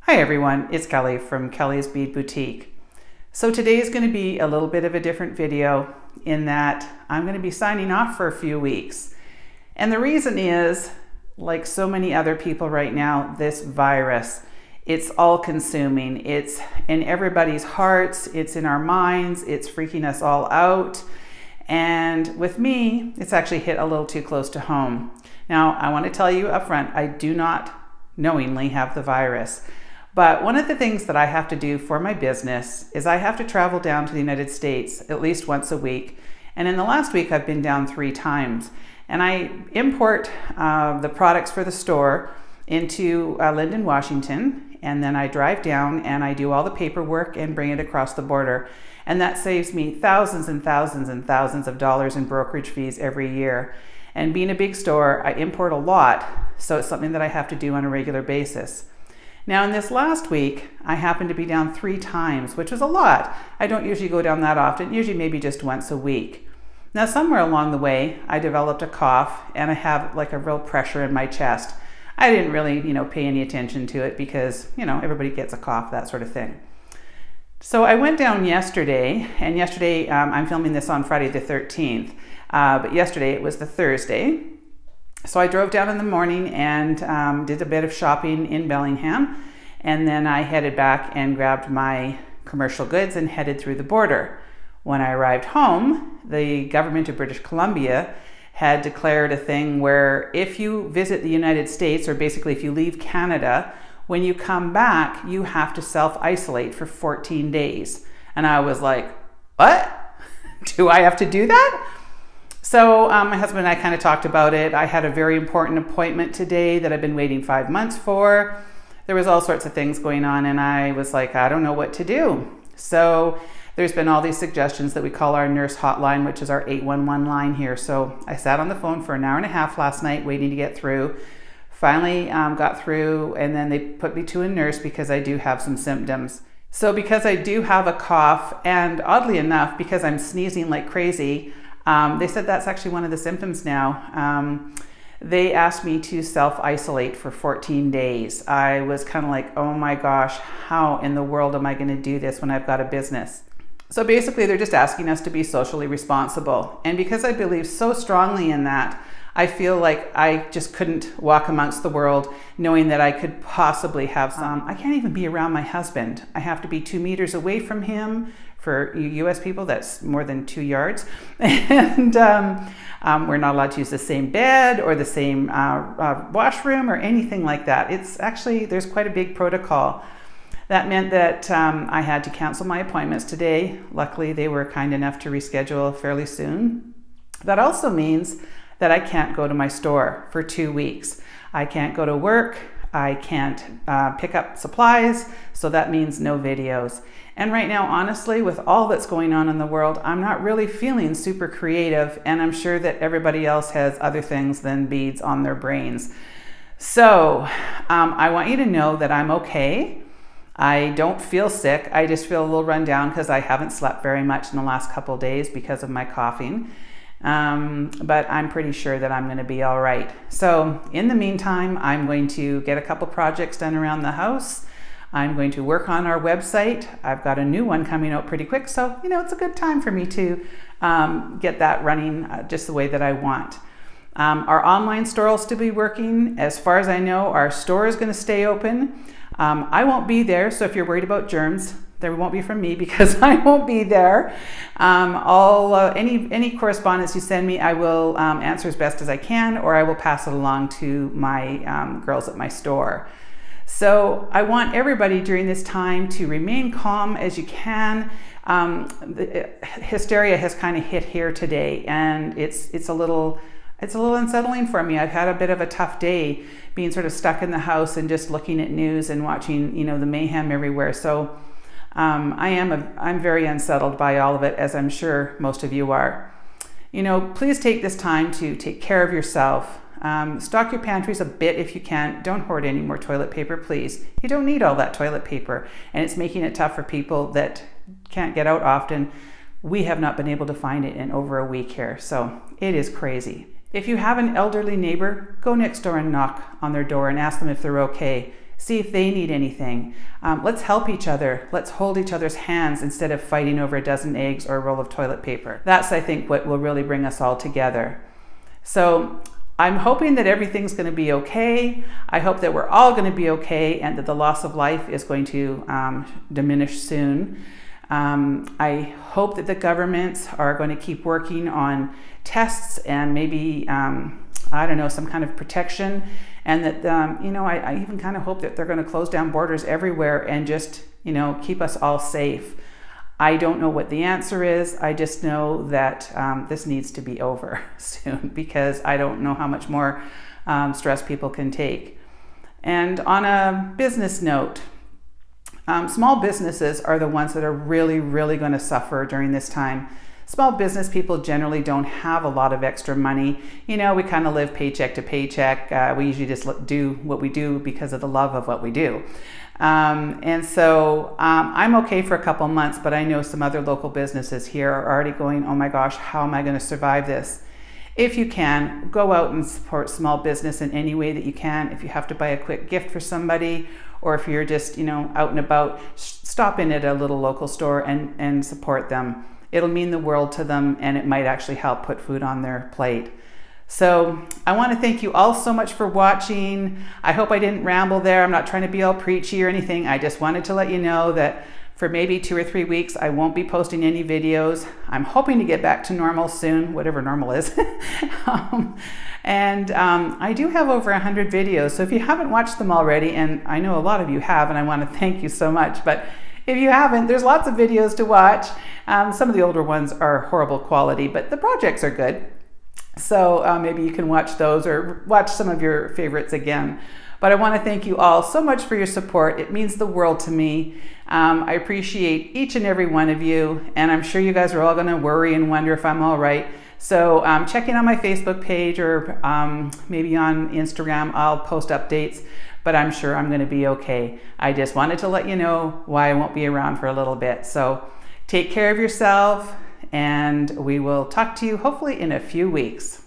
Hi everyone, it's Kelly from Kellie's Bead Boutique. So today is going to be a little bit of a different video in that I'm going to be signing off for a few weeks. And the reason is, like so many other people right now, this virus, it's all consuming. It's in everybody's hearts, it's in our minds, it's freaking us all out. And with me, it's actually hit a little too close to home. Now, I want to tell you up front, I do not knowingly have the virus. But one of the things that I have to do for my business is I have to travel down to the United States at least once a week. And in the last week, I've been down 3 times. And I import the products for the store into Linden, Washington. And then I drive down and I do all the paperwork and bring it across the border. And that saves me thousands and thousands and thousands of dollars in brokerage fees every year. And being a big store, I import a lot. So it's something that I have to do on a regular basis. Now in this last week, I happened to be down 3 times, which was a lot. I don't usually go down that often, usually maybe just once a week. Now somewhere along the way, I developed a cough and I have like a real pressure in my chest. I didn't really, pay any attention to it because, everybody gets a cough, that sort of thing. So I went down yesterday, and yesterday, I'm filming this on Friday the 13th, but yesterday it was the Thursday. So I drove down in the morning and did a bit of shopping in Bellingham, and then I headed back and grabbed my commercial goods and headed through the border. When I arrived home, the government of British Columbia had declared a thing where if you visit the United States, or basically if you leave Canada, when you come back, you have to self-isolate for 14 days. And I was like, what? Do I have to do that? So my husband and I kind of talked about it. I had a very important appointment today that I've been waiting 5 months for. There was all sorts of things going on and I was like, I don't know what to do. So there's been all these suggestions that we call our nurse hotline, which is our 811 line here. So I sat on the phone for an hour and a half last night waiting to get through. Finally got through, and then they put me to a nurse because I do have some symptoms. So because I do have a cough, and oddly enough, because I'm sneezing like crazy, they said that's actually one of the symptoms now. They asked me to self-isolate for 14 days. I was kind of like, oh my gosh, how in the world am I going to do this when I've got a business? So basically they're just asking us to be socially responsible. And because I believe so strongly in that, I feel like I just couldn't walk amongst the world knowing that I could possibly have some. I can't even be around my husband. I have to be 2 meters away from him. For you US people, that's more than 2 yards. And we're not allowed to use the same bed or the same washroom or anything like that. It's actually, there's quite a big protocol. That meant that I had to cancel my appointments today. Luckily, they were kind enough to reschedule fairly soon. That also means that I can't go to my store for 2 weeks. I can't go to work. I can't pick up supplies. So that means no videos. And right now, honestly, with all that's going on in the world, I'm not really feeling super creative, and I'm sure that everybody else has other things than beads on their brains. So I want you to know that I'm okay. I don't feel sick. I just feel a little run down because I haven't slept very much in the last couple of days because of my coughing. But I'm pretty sure that I'm going to be all right. So in the meantime, I'm going to get a couple projects done around the house. I'm going to work on our website. I've got a new one coming out pretty quick. So, it's a good time for me to get that running just the way that I want. Our online store will still be working. As far as I know, our store is going to stay open. I won't be there. So if you're worried about germs, there won't be from me because I won't be there. Any correspondence you send me, I will answer as best as I can, or I will pass it along to my girls at my store. So I want everybody during this time to remain calm as you can. The hysteria has kind of hit here today, and it's a little unsettling for me. I've had a bit of a tough day being sort of stuck in the house and just looking at news and watching the mayhem everywhere. So I'm very unsettled by all of it, as I'm sure most of you are. Please take this time to take care of yourself. Stock your pantries a bit if you can. Don't hoard any more toilet paper, please. You don't need all that toilet paper, and it's making it tough for people that can't get out often. We have not been able to find it in over a week here, so it is crazy. If you have an elderly neighbor, go next door and knock on their door and ask them if they're okay. See if they need anything. Let's help each other. Let's hold each other's hands instead of fighting over a dozen eggs or a roll of toilet paper. That's, I think, what will really bring us all together. So I'm hoping that everything's going to be okay. I hope that we're all going to be okay and that the loss of life is going to diminish soon. I hope that the governments are going to keep working on tests and maybe, I don't know, some kind of protection. And that, you know, I even kind of hope that they're going to close down borders everywhere and just, you know, keep us all safe. I don't know what the answer is. I just know that this needs to be over soon because I don't know how much more stress people can take. And on a business note, small businesses are the ones that are really, really going to suffer during this time. Small business people generally don't have a lot of extra money. You know, we kind of live paycheck to paycheck. We usually just do what we do because of the love of what we do. And so I'm okay for a couple months, but I know some other local businesses here are already going, oh my gosh, how am I going to survive this? If you can, go out and support small business in any way that you can. If you have to buy a quick gift for somebody, or if you're just, you know, out and about, stop in at a little local store and support them. It'll mean the world to them, and it might actually help put food on their plate. So I want to thank you all so much for watching. I hope I didn't ramble there. I'm not trying to be all preachy or anything. I just wanted to let you know that for maybe 2 or 3 weeks, I won't be posting any videos. I'm hoping to get back to normal soon, whatever normal is. I do have over 100 videos, so if you haven't watched them already, and I know a lot of you have, and I want to thank you so much, but if you haven't, there's lots of videos to watch. Some of the older ones are horrible quality, but the projects are good. So maybe you can watch those or watch some of your favorites again. But I want to thank you all so much for your support. It means the world to me. I appreciate each and every one of you, and I'm sure you guys are all going to worry and wonder if I'm all right. So check in on my Facebook page or maybe on Instagram. I'll post updates, but I'm sure I'm going to be okay. I just wanted to let you know why I won't be around for a little bit. So take care of yourself, and we will talk to you hopefully in a few weeks.